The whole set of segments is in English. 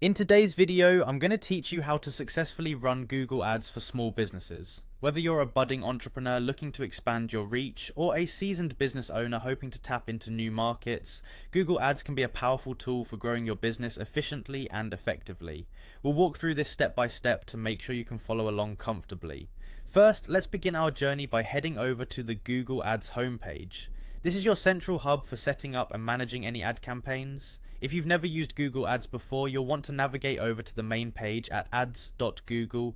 In today's video, I'm going to teach you how to successfully run Google Ads for small businesses. Whether you're a budding entrepreneur looking to expand your reach or a seasoned business owner hoping to tap into new markets, Google Ads can be a powerful tool for growing your business efficiently and effectively. We'll walk through this step by step to make sure you can follow along comfortably. First, let's begin our journey by heading over to the Google Ads homepage. This is your central hub for setting up and managing any ad campaigns. If you've never used Google Ads before, you'll want to navigate over to the main page at ads.google.com.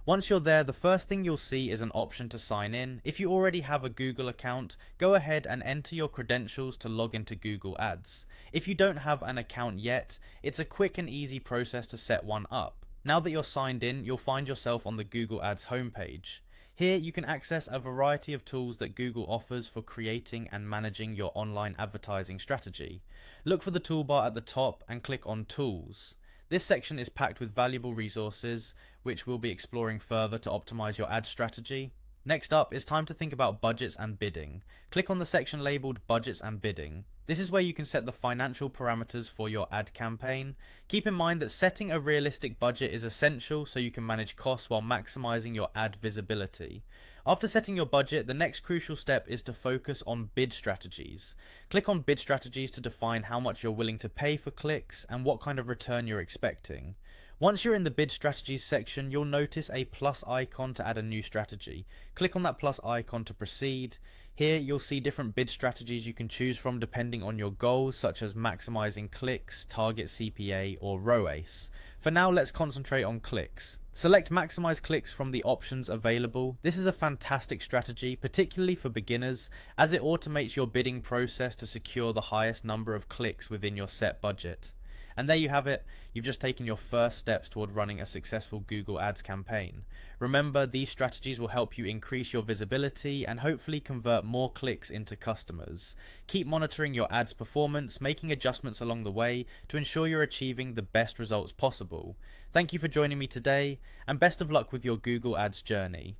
Once you're there, the first thing you'll see is an option to sign in. If you already have a Google account, go ahead and enter your credentials to log into Google Ads. If you don't have an account yet, it's a quick and easy process to set one up. Now that you're signed in, you'll find yourself on the Google Ads homepage. Here you can access a variety of tools that Google offers for creating and managing your online advertising strategy. Look for the toolbar at the top and click on Tools. This section is packed with valuable resources, which we'll be exploring further to optimize your ad strategy. Next up, it's time to think about budgets and bidding. Click on the section labeled Budgets and Bidding. This is where you can set the financial parameters for your ad campaign. Keep in mind that setting a realistic budget is essential so you can manage costs while maximizing your ad visibility. After setting your budget, the next crucial step is to focus on bid strategies. Click on Bid Strategies to define how much you're willing to pay for clicks and what kind of return you're expecting. Once you're in the Bid Strategies section, you'll notice a plus icon to add a new strategy. Click on that plus icon to proceed. Here you'll see different bid strategies you can choose from depending on your goals, such as maximizing clicks, target CPA, or ROAS. For now, let's concentrate on clicks. Select Maximize Clicks from the options available. This is a fantastic strategy, particularly for beginners, as it automates your bidding process to secure the highest number of clicks within your set budget. And there you have it, you've just taken your first steps toward running a successful Google Ads campaign. Remember, these strategies will help you increase your visibility and hopefully convert more clicks into customers. Keep monitoring your ads performance, making adjustments along the way to ensure you're achieving the best results possible. Thank you for joining me today, and best of luck with your Google Ads journey.